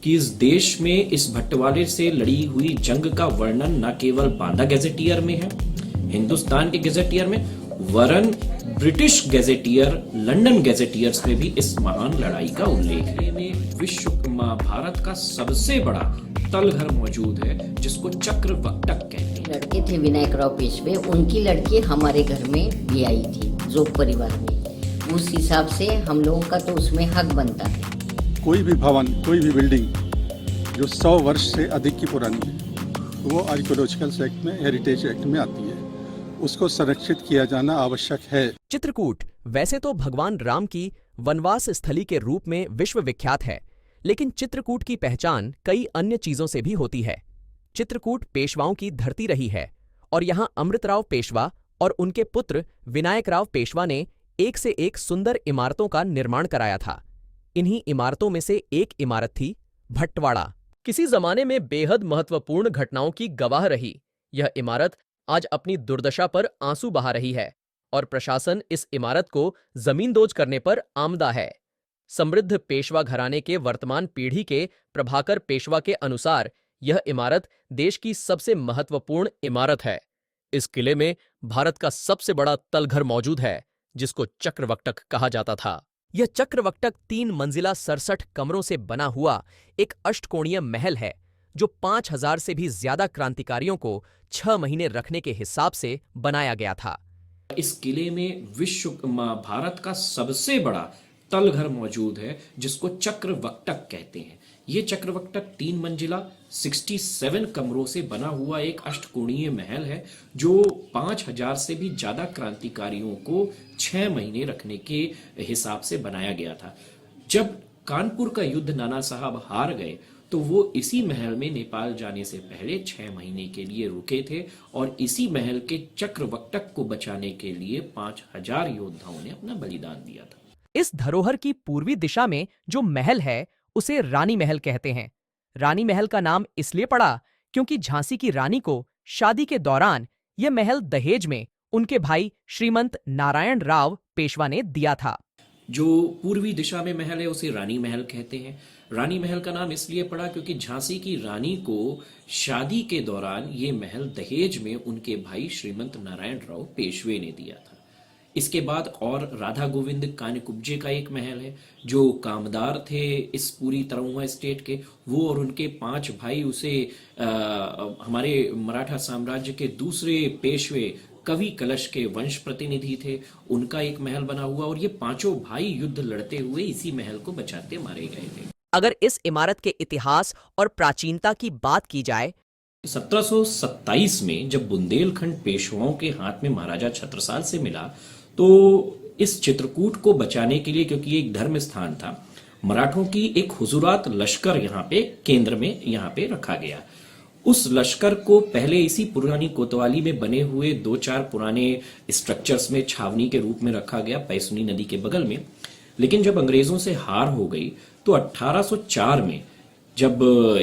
कि इस देश में इस भट्टवाले से लड़ी हुई जंग का वर्णन न केवल बांदा गैजेटियर में है, हिंदुस्तान के गैजेटियर में, वरन ब्रिटिश गैजेटियर लंदन गैजेटियर्स में भी इस महान लड़ाई का उल्लेख है। में विश्व भारत का सबसे बड़ा तलघर मौजूद है जिसको चक्रवक्टक कहते हैं। लड़के थे विनायकराव पेशवे, उनकी लड़की हमारे घर में भी आई थी जोग परिवार में। उस हिसाब से हम लोगों का तो उसमें हक बनता है। कोई भी भवन, कोई भी बिल्डिंग जो 100 वर्ष से अधिक की पुरानी है वो आर्कियोलॉजिकल एक्ट में, हेरिटेज एक्ट में आती है। उसको संरक्षित किया जाना आवश्यक है। चित्रकूट वैसे तो भगवान राम की वनवास स्थली के रूप में विश्व विख्यात है, लेकिन चित्रकूट की पहचान कई अन्य चीजों से भी होती है। चित्रकूट पेशवाओं की धरती रही है और यहाँ अमृतराव पेशवा और उनके पुत्र विनायकराव पेशवा ने एक से एक सुंदर इमारतों का निर्माण कराया था। इन्हीं इमारतों में से एक इमारत थी भट्टवाड़ा। किसी जमाने में बेहद महत्वपूर्ण घटनाओं की गवाह रही यह इमारत आज अपनी दुर्दशा पर आंसू बहा रही है और प्रशासन इस इमारत को जमींदोज करने पर आमदा है। समृद्ध पेशवा घराने के वर्तमान पीढ़ी के प्रभाकर पेशवा के अनुसार यह इमारत देश की सबसे महत्वपूर्ण इमारत है। इस किले में भारत का सबसे बड़ा तलघर मौजूद है जिसको चक्रवक्टक कहा जाता था। यह चक्रवक्टक 3 मंजिला 67 कमरों से बना हुआ एक अष्टकोणीय महल है जो 5000 से भी ज्यादा क्रांतिकारियों को 6 महीने रखने के हिसाब से बनाया गया था। इस किले में विश्व भारत का सबसे बड़ा तलघर मौजूद है जिसको चक्रवक्टक कहते हैं। ये चक्रवक्टक 3 मंजिला 67 कमरों से बना हुआ एक अष्टकोणीय महल है जो 5000 से भी ज्यादा क्रांतिकारियों को 6 महीने रखने के हिसाब से बनाया गया था। जब कानपुर का युद्ध नाना साहब हार गए तो वो इसी महल में नेपाल जाने से पहले 6 महीने के लिए रुके थे और इसी महल के चक्रवक्टक को बचाने के लिए 5000 योद्धाओं ने अपना बलिदान दिया था। इस धरोहर की पूर्वी दिशा में जो महल है उसे रानी महल कहते हैं। रानी महल का नाम इसलिए पड़ा क्योंकि झांसी की रानी को शादी के दौरान यह महल दहेज में उनके भाई श्रीमंत नारायण राव पेशवा ने दिया था। जो पूर्वी दिशा में महल है उसे रानी महल कहते हैं। रानी महल का नाम इसलिए पड़ा क्योंकि झांसी की रानी को शादी के दौरान ये महल दहेज में उनके भाई श्रीमंत नारायण राव पेशवे ने दिया था। इसके बाद और राधा गोविंद कानिकुब्जे का एक महल है जो कामदार थे इस पूरी तरहुआ स्टेट के। वो और उनके 5 भाई उसे हमारे मराठा साम्राज्य के दूसरे पेशवे कवि कलश के वंश प्रतिनिधि थे, उनका एक महल बना हुआ और ये 5 भाई युद्ध लड़ते हुए इसी महल को बचाते मारे गए थे। अगर इस इमारत के इतिहास और प्राचीनता की बात की जाए, 1727 में जब बुंदेलखंड पेशवाओं के हाथ में महाराजा छत्रसाल से मिला तो इस चित्रकूट को बचाने के लिए, क्योंकि ये एक धर्म स्थान था, मराठों की एक हुजूरात लश्कर यहाँ पे केंद्र में यहाँ पे रखा गया। उस लश्कर को पहले इसी पुरानी कोतवाली में बने हुए 2-4 पुराने स्ट्रक्चर्स में छावनी के रूप में रखा गया पैसुनी नदी के बगल में। लेकिन जब अंग्रेजों से हार हो गई तो 1804 में जब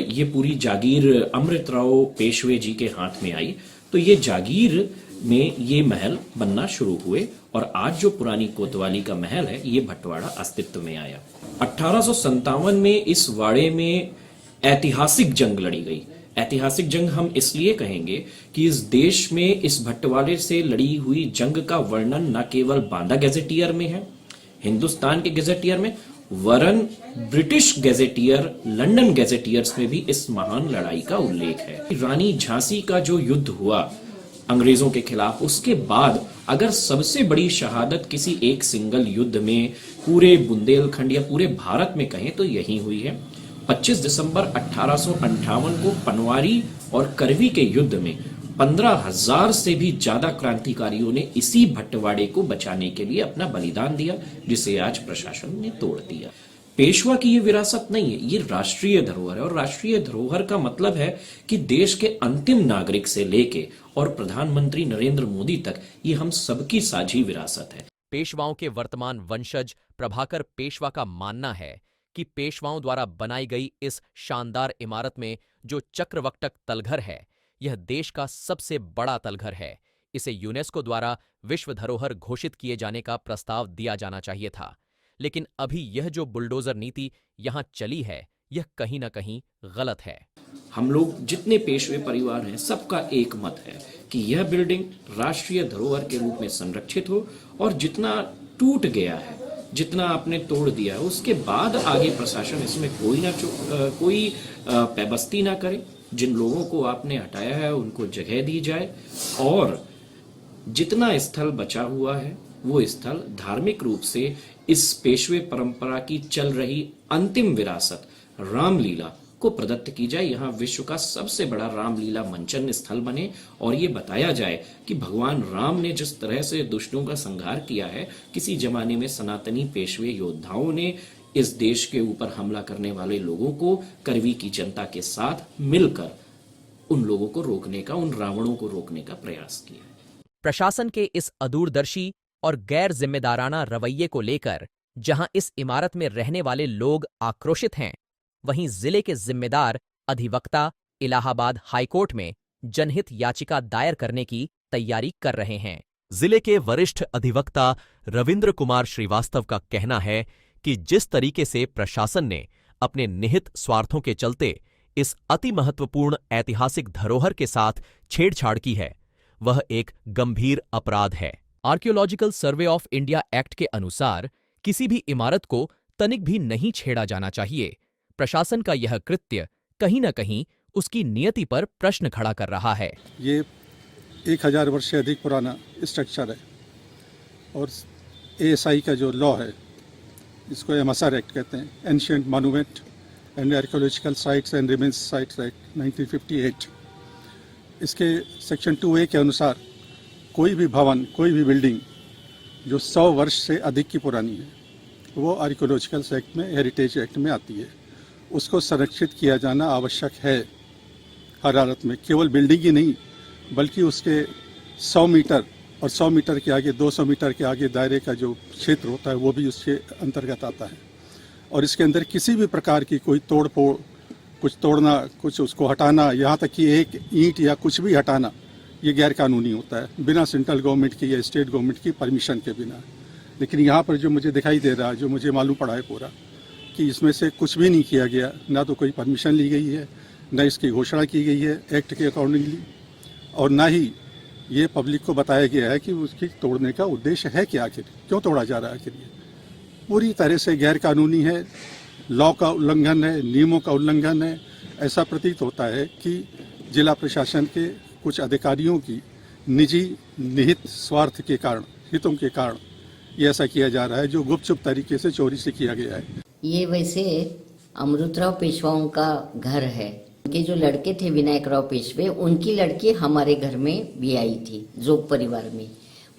ये पूरी जागीर अमृतराव पेशवे जी के हाथ में आई तो ये जागीर में ये महल बनना शुरू हुए और आज जो पुरानी कोतवाली का महल है ये भट्टवाड़ा अस्तित्व में आया। 1857 में इस वाड़े में ऐतिहासिक जंग लड़ी गई। ऐतिहासिक जंग हम इसलिए कहेंगे कि इस देश में इस भट्टवाले से लड़ी हुई जंग का वर्णन न केवल बांदा गैजेटियर में है, हिंदुस्तान के गैजेटियर में, वरन ब्रिटिश गैजेटियर लंदन गैजेटियर्स में भी इस महान लड़ाई का उल्लेख है। रानी झांसी का जो युद्ध हुआ अंग्रेजों के खिलाफ, उसके बाद अगर सबसे बड़ी शहादत किसी एक सिंगल युद्ध में पूरे बुंदेलखंड या पूरे भारत में कहें तो यही हुई है। 25 दिसंबर 1858 को पनवारी और करवी के युद्ध में 15,000 से भी ज्यादा क्रांतिकारियों ने इसी भट्टवाड़े को बचाने के लिए अपना बलिदान दिया, जिसे आज प्रशासन ने तोड़ दिया। पेशवा की ये विरासत नहीं है, ये राष्ट्रीय धरोहर है और राष्ट्रीय धरोहर का मतलब है कि देश के अंतिम नागरिक से लेके और प्रधानमंत्री नरेंद्र मोदी तक ये हम सबकी साझी विरासत है। पेशवाओं के वर्तमान वंशज प्रभाकर पेशवा का मानना है कि पेशवाओं द्वारा बनाई गई इस शानदार इमारत में जो चक्रवक्टक तलघर है यह देश का सबसे बड़ा तलघर है। इसे यूनेस्को द्वारा विश्व धरोहर घोषित किए जाने का प्रस्ताव दिया जाना चाहिए था, लेकिन अभी यह जो बुलडोजर नीति यहाँ चली है यह कहीं न कहीं गलत है। हम लोग जितने पेशवे परिवार हैं सबका एक मत है कि यह बिल्डिंग राष्ट्रीय धरोहर के रूप में संरक्षित हो और जितना टूट गया है, जितना आपने तोड़ दिया है, उसके बाद आगे प्रशासन इसमें कोई पैबस्ती ना करे। जिन लोगों को आपने हटाया है उनको जगह दी जाए और जितना स्थल बचा हुआ है वो स्थल धार्मिक रूप से इस पेशवे परंपरा की चल रही अंतिम विरासत रामलीला को प्रदत्त की जाए। यहाँ विश्व का सबसे बड़ा रामलीला मंचन स्थल बने और ये बताया जाए कि भगवान राम ने जिस तरह से दुष्टों का संहार किया है, किसी जमाने में सनातनी पेशवे योद्धाओं ने इस देश के ऊपर हमला करने वाले लोगों को करवी की जनता के साथ मिलकर उन लोगों को रोकने का, उन रावणों को रोकने का प्रयास किया। प्रशासन के इस अदूरदर्शी और गैर जिम्मेदाराना रवैये को लेकर जहां इस इमारत में रहने वाले लोग आक्रोशित हैं, वहीं जिले के जिम्मेदार अधिवक्ता इलाहाबाद हाईकोर्ट में जनहित याचिका दायर करने की तैयारी कर रहे हैं। जिले के वरिष्ठ अधिवक्ता रविंद्र कुमार श्रीवास्तव का कहना है कि जिस तरीके से प्रशासन ने अपने निहित स्वार्थों के चलते इस अति महत्वपूर्ण ऐतिहासिक धरोहर के साथ छेड़छाड़ की है, वह एक गंभीर अपराध है। Archaeological survey of India act के अनुसार किसी भी इमारत को तनिक भी नहीं छेड़ा जाना चाहिए। प्रशासन का यह कृत्य कहीं न कहीं उसकी नियति पर प्रश्न खड़ा कर रहा है। ये 1000 वर्ष से अधिक पुराना स्ट्रक्चर है और ASI का जो लॉ है इसको MSR एक्ट कहते हैं, ancient monument and archaeological sites and remains sites act 1958। इसके सेक्शन 2A के अनुसार कोई भी भवन, कोई भी बिल्डिंग जो 100 वर्ष से अधिक की पुरानी है वो आर्कियोलॉजिकल एक्ट में, हेरिटेज एक्ट में आती है। उसको संरक्षित किया जाना आवश्यक है हर हालत में। केवल बिल्डिंग ही नहीं बल्कि उसके 100 मीटर और 100 मीटर के आगे, 200 मीटर के आगे दायरे का जो क्षेत्र होता है वो भी उसके अंतर्गत आता है। और इसके अंदर किसी भी प्रकार की कोई तोड़ फोड़, कुछ तोड़ना, कुछ उसको हटाना, यहाँ तक कि एक ईंट या कुछ भी हटाना, ये गैर कानूनी होता है बिना सेंट्रल गवर्नमेंट की या स्टेट गवर्नमेंट की परमिशन के बिना। लेकिन यहाँ पर जो मुझे दिखाई दे रहा है, जो मुझे मालूम पड़ा है पूरा, कि इसमें से कुछ भी नहीं किया गया, ना तो कोई परमिशन ली गई है, न इसकी घोषणा की गई है एक्ट के अकॉर्डिंगली, और ना ही ये पब्लिक को बताया गया है कि उसकी तोड़ने का उद्देश्य है क्या, आखिर क्यों तोड़ा जा रहा है। आखिर ये पूरी तरह से गैर कानूनी है, लॉ का उल्लंघन है, नियमों का उल्लंघन है। ऐसा प्रतीत होता है कि जिला प्रशासन के कुछ अधिकारियों की निजी निहित स्वार्थ के कारण, हितों के कारण ये ऐसा किया जा रहा है, जो गुपचुप तरीके से चोरी से किया गया है। ये वैसे अमृतराव पेशवाओं का घर है। उनके जो लड़के थे विनायक राव पेशवे, उनकी लड़की हमारे घर में भी आई थी जोग परिवार में।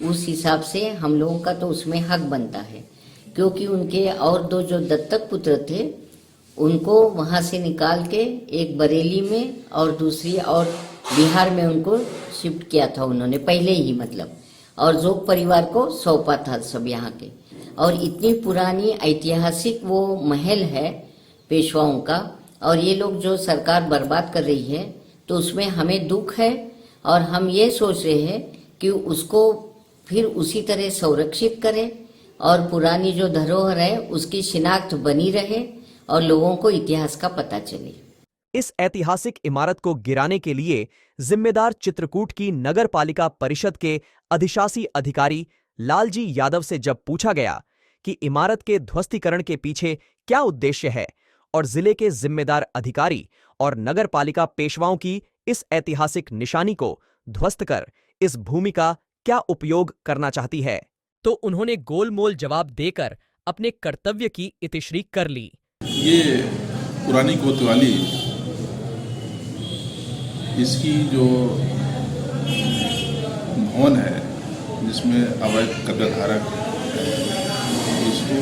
उस हिसाब से हम लोगों का तो उसमें हक बनता है, क्योंकि उनके और दो जो दत्तक पुत्र थे उनको वहाँ से निकाल के एक बरेली में और दूसरी और बिहार में उनको शिफ्ट किया था उन्होंने पहले ही, मतलब, और जोग परिवार को सौंपा था सब यहाँ के। और इतनी पुरानी ऐतिहासिक वो महल है पेशवाओं का, और ये लोग जो सरकार बर्बाद कर रही है तो उसमें हमें दुख है। और हम ये सोच रहे हैं कि उसको फिर उसी तरह संरक्षित करें और पुरानी जो धरोहर है उसकी शिनाख्त बनी रहे और लोगों को इतिहास का पता चले। इस ऐतिहासिक इमारत को गिराने के लिए जिम्मेदार चित्रकूट की नगर पालिका परिषद के अधिशासी अधिकारी लालजी यादव से जब पूछा गया कि इमारत के ध्वस्तीकरण के पीछे क्या उद्देश्य है और जिले के जिम्मेदार अधिकारी और नगर पालिका पेशवाओं की इस ऐतिहासिक निशानी को ध्वस्त कर इस भूमि का क्या उपयोग करना चाहती है, तो उन्होंने गोलमोल जवाब देकर अपने कर्तव्य की इतिश्री कर ली। ये पुरानी कोतवाली, इसकी जो भवन है जिसमें अवैध कब्जा धारक है, इसको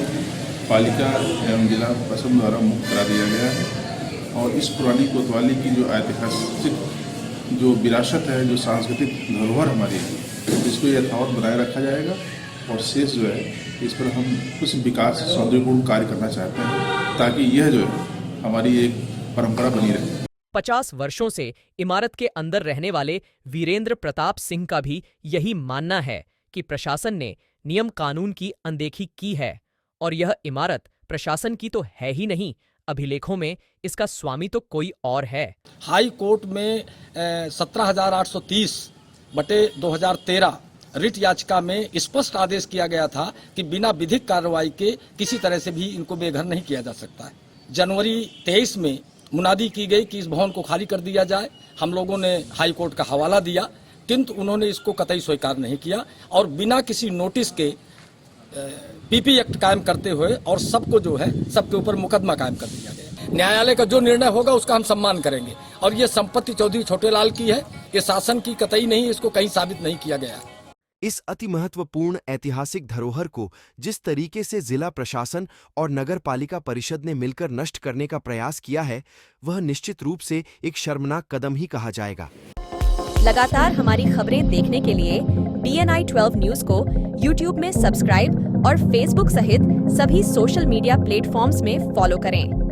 पालिका एवं जिला प्रशासन द्वारा मुक्त करा दिया गया है। और इस पुरानी कोतवाली की जो ऐतिहासिक जो विरासत है, जो सांस्कृतिक धरोहर हमारी है, इसको यथावत बनाए रखा जाएगा। और शेष जो है इस पर हम कुछ विकास सौंदर्यपूर्ण कार्य करना चाहते हैं, ताकि यह जो है हमारी एक परंपरा बनी रहे। 50 वर्षों से इमारत के अंदर रहने वाले वीरेंद्र प्रताप सिंह का भी यही मानना है कि प्रशासन ने नियम कानून की अनदेखी की है और यह इमारत प्रशासन की तो है ही नहीं, अभिलेखों में इसका स्वामी तो कोई और है। हाई कोर्ट में 17,830/2013 रिट याचिका में स्पष्ट आदेश किया गया था कि बिना विधिक कार्रवाई के किसी तरह से भी इनको बेघर नहीं किया जा सकता है। जनवरी 23 में मुनादी की गई कि इस भवन को खाली कर दिया जाए। हम लोगों ने हाई कोर्ट का हवाला दिया, किंतु उन्होंने इसको कतई स्वीकार नहीं किया और बिना किसी नोटिस के पीपी एक्ट कायम करते हुए और सबको जो है सबके ऊपर मुकदमा कायम कर दिया गया। न्यायालय का जो निर्णय होगा उसका हम सम्मान करेंगे और ये संपत्ति चौधरी छोटेलाल की है, ये शासन की कतई नहीं, इसको कहीं साबित नहीं किया गया है। इस अति महत्वपूर्ण ऐतिहासिक धरोहर को जिस तरीके से जिला प्रशासन और नगर पालिका परिषद ने मिलकर नष्ट करने का प्रयास किया है, वह निश्चित रूप से एक शर्मनाक कदम ही कहा जाएगा। लगातार हमारी खबरें देखने के लिए BNI 12 न्यूज को YouTube में सब्सक्राइब और Facebook सहित सभी सोशल मीडिया प्लेटफॉर्म्स में फॉलो करें।